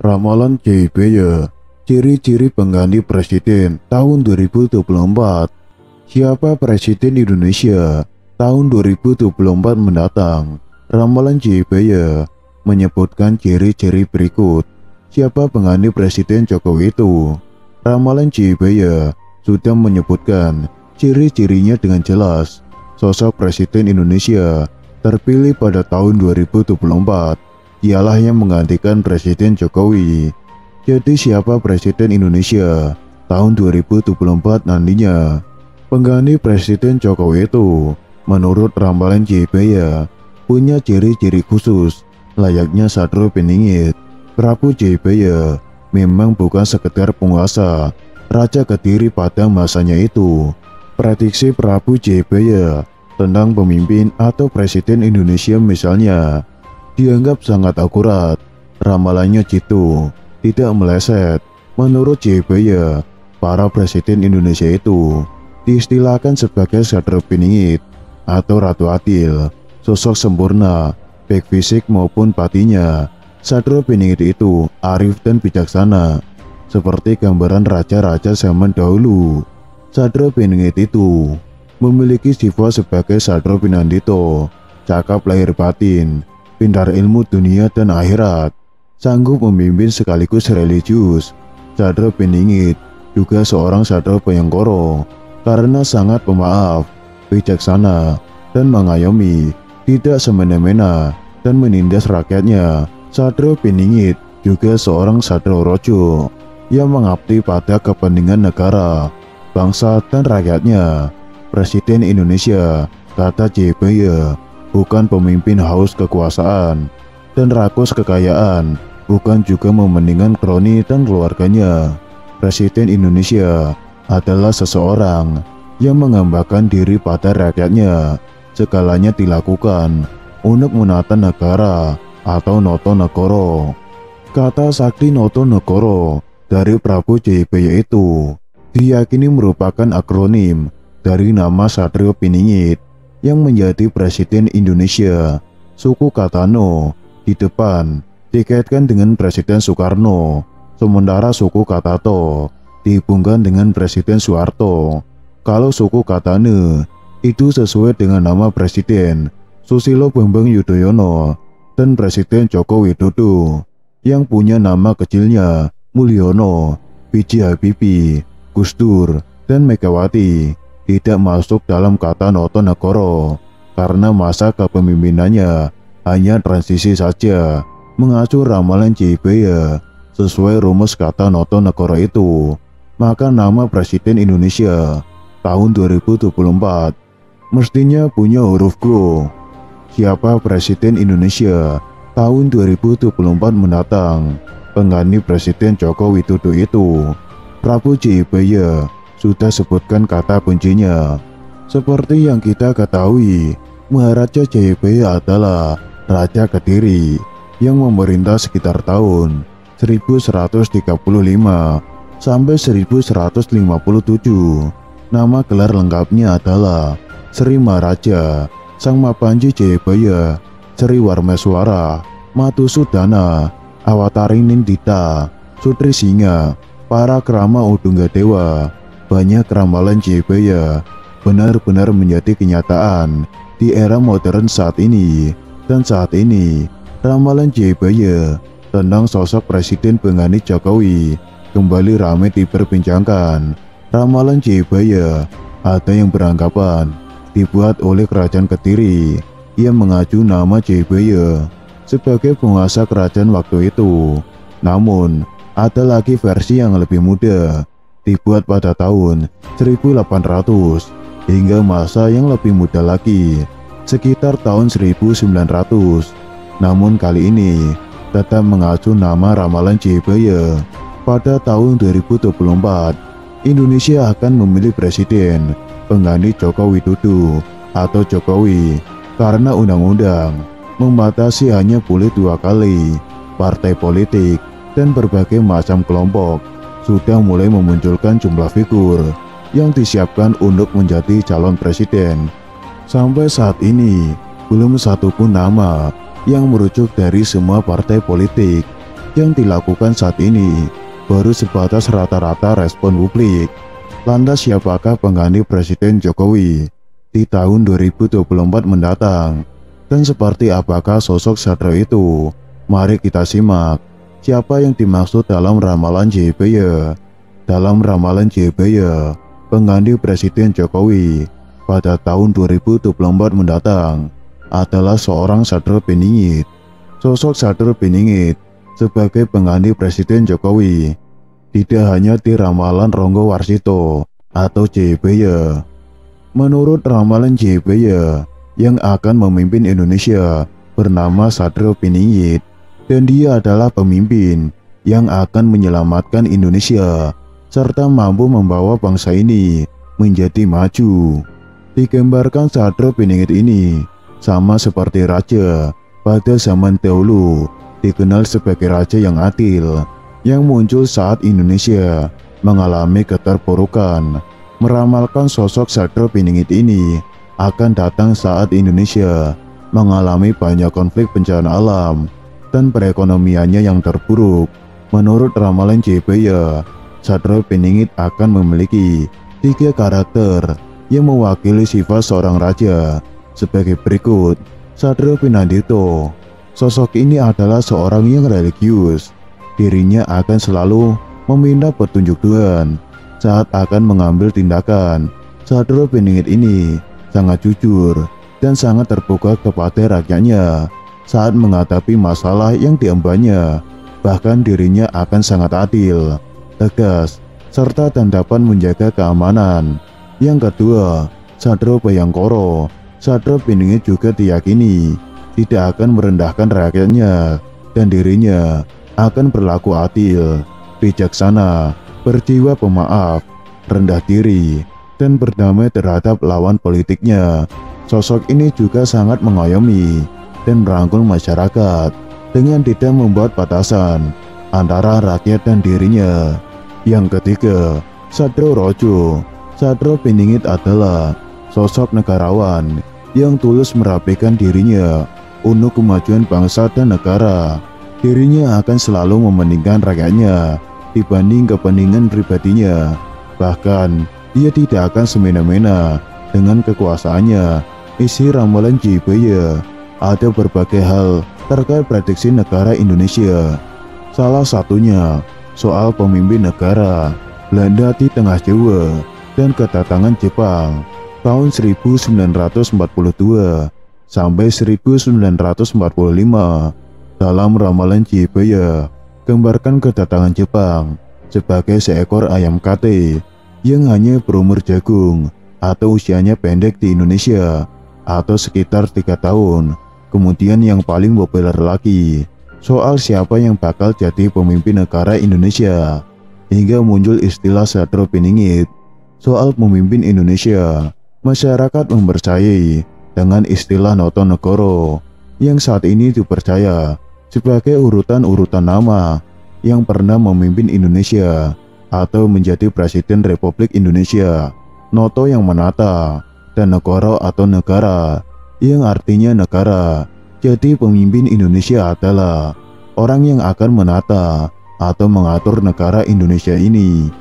Ramalan JBY, ciri-ciri pengganti presiden tahun 2024. Siapa presiden Indonesia tahun 2024 mendatang? Ramalan JBY menyebutkan ciri-ciri berikut. Siapa pengganti presiden Jokowi itu? Ramalan JBY sudah menyebutkan ciri-cirinya dengan jelas. Sosok presiden Indonesia terpilih pada tahun 2024 ialah yang menggantikan Presiden Jokowi. Jadi siapa Presiden Indonesia tahun 2024 nantinya? Pengganti Presiden Jokowi itu, menurut ramalan JBY, punya ciri-ciri khusus layaknya Sadro Piningit. Prabu JBY memang bukan sekedar penguasa Raja Kediri pada masanya itu. Prediksi Prabu JBY tentang pemimpin atau Presiden Indonesia misalnya dianggap sangat akurat. Ramalannya jitu, tidak meleset. Menurut JBY, para presiden Indonesia itu diistilahkan sebagai Sadro Piningit atau Ratu Adil, sosok sempurna, baik fisik maupun batinnya. Sadro Piningit itu arif dan bijaksana, seperti gambaran raja-raja zaman dahulu. Sadro Piningit itu memiliki sifat sebagai Sadro Pinandito, cakap lahir batin, pintar ilmu dunia dan akhirat, sanggup memimpin sekaligus religius. Sadro Piningit juga seorang Sadro Bhayangkara karena sangat pemaaf, bijaksana, dan mengayomi, tidak semena-mena dan menindas rakyatnya. Sadro Piningit juga seorang Sadro Rojo yang mengabdi pada kepentingan negara, bangsa, dan rakyatnya. Presiden Indonesia, kata JBY, bukan pemimpin haus kekuasaan dan rakus kekayaan, bukan juga mementingkan kroni dan keluarganya. Presiden Indonesia adalah seseorang yang menghambakan diri pada rakyatnya. Segalanya dilakukan untuk menata negara atau noto negoro. Kata sakti noto negoro dari Prabu JBY itu diyakini merupakan akronim dari nama Satrio Piningit yang menjadi Presiden Indonesia. Suku Katano di depan dikaitkan dengan Presiden Soekarno, sementara suku Katato dihubungkan dengan Presiden Soeharto. Kalau suku Katane itu sesuai dengan nama Presiden Susilo Bambang Yudhoyono dan Presiden Joko Widodo yang punya nama kecilnya Mulyono, B.J. Habibie, Gus Dur, dan Megawati. Tidak masuk dalam kata noto negoro karena masa kepemimpinannya hanya transisi saja. Mengacu ramalan JBY sesuai rumus kata noto negoro itu, maka nama Presiden Indonesia tahun 2024 mestinya punya huruf GO. Siapa Presiden Indonesia tahun 2024 mendatang? Pengganti Presiden Joko Widodo itu. Prabu JBY sudah sebutkan kata kuncinya. Seperti yang kita ketahui, Maharaja JBY adalah Raja Kediri yang memerintah sekitar tahun 1135 sampai 1157. Nama gelar lengkapnya adalah Sri Maharaja Sang Mapanji Jayabaya Sri Warmeswara Madhusudana Awatari Nindita Sutri Singa Parakrama Udunggadewa. Banyak ramalan JBY benar-benar menjadi kenyataan di era modern saat ini. Dan saat ini, ramalan JBY tentang sosok Presiden pengganti Jokowi kembali ramai diperbincangkan. Ramalan JBY ada yang beranggapan dibuat oleh Kerajaan Kediri yang mengacu nama JBY sebagai penguasa kerajaan waktu itu. Namun, ada lagi versi yang lebih muda, dibuat pada tahun 1800 hingga masa yang lebih muda lagi, sekitar tahun 1900. Namun kali ini tetap mengacu nama ramalan JBY. Pada tahun 2024, Indonesia akan memilih presiden pengganti Joko Widodo atau Jokowi karena undang-undang membatasi hanya boleh 2 kali. Partai politik dan berbagai macam kelompok sudah mulai memunculkan jumlah figur yang disiapkan untuk menjadi calon presiden. Sampai saat ini, belum satupun nama yang merujuk dari semua partai politik yang dilakukan saat ini baru sebatas rata-rata respon publik. Lantas siapakah pengganti Presiden Jokowi di tahun 2024 mendatang? Dan seperti apakah sosok Satrio itu? Mari kita simak. Siapa yang dimaksud dalam ramalan JBY? Dalam ramalan JBY, pengganti Presiden Jokowi pada tahun 2024 mendatang adalah seorang Satrio Piningit. Sosok Satrio Piningit sebagai pengganti Presiden Jokowi tidak hanya di ramalan Ronggo Warsito atau JBY. Menurut ramalan JBY, yang akan memimpin Indonesia bernama Satrio Piningit, dan dia adalah pemimpin yang akan menyelamatkan Indonesia serta mampu membawa bangsa ini menjadi maju. Digambarkan Satrio Piningit ini sama seperti raja pada zaman dahulu, dikenal sebagai raja yang adil, yang muncul saat Indonesia mengalami keterpurukan. Meramalkan sosok Satrio Piningit ini akan datang saat Indonesia mengalami banyak konflik bencana alam dan perekonomiannya yang terpuruk. Menurut ramalan JBY, Satrio Piningit akan memiliki 3 karakter yang mewakili sifat seorang raja sebagai berikut. Satrio Pinandito. Sosok ini adalah seorang yang religius. Dirinya akan selalu meminta petunjuk Tuhan saat akan mengambil tindakan. Satrio Piningit ini sangat jujur dan sangat terbuka kepada rakyatnya saat menghadapi masalah yang diembannya. Bahkan dirinya akan sangat adil, tegas, serta dan dapat menjaga keamanan. Yang kedua, Satrio Bayangkoro. Satrio Piningit juga diyakini tidak akan merendahkan rakyatnya dan dirinya akan berlaku adil, bijaksana, berjiwa pemaaf, rendah diri, dan berdamai terhadap lawan politiknya. Sosok ini juga sangat mengayomi dan merangkul masyarakat dengan tidak membuat batasan antara rakyat dan dirinya. Yang ketiga, Satrio Rojo. Satrio Piningit adalah sosok negarawan yang tulus merapikan dirinya untuk kemajuan bangsa dan negara. Dirinya akan selalu mementingkan rakyatnya dibanding kepentingan pribadinya. Bahkan, dia tidak akan semena-mena dengan kekuasaannya. Isi ramalan JBY ada berbagai hal terkait prediksi negara Indonesia. Salah satunya soal pemimpin negara Belanda di tengah Jawa dan kedatangan Jepang tahun 1942 sampai 1945. Dalam ramalan JBY, gambarkan kedatangan Jepang sebagai seekor ayam kate yang hanya berumur jagung atau usianya pendek di Indonesia atau sekitar 3 tahun. Kemudian yang paling populer lagi soal siapa yang bakal jadi pemimpin negara Indonesia, hingga muncul istilah Satrio Piningit. Soal pemimpin Indonesia, masyarakat mempercayai dengan istilah Notonegoro yang saat ini dipercaya sebagai urutan-urutan nama yang pernah memimpin Indonesia atau menjadi Presiden Republik Indonesia. Noto yang menata dan negoro atau negara yang artinya negara. Jadi pemimpin Indonesia adalah orang yang akan menata atau mengatur negara Indonesia ini.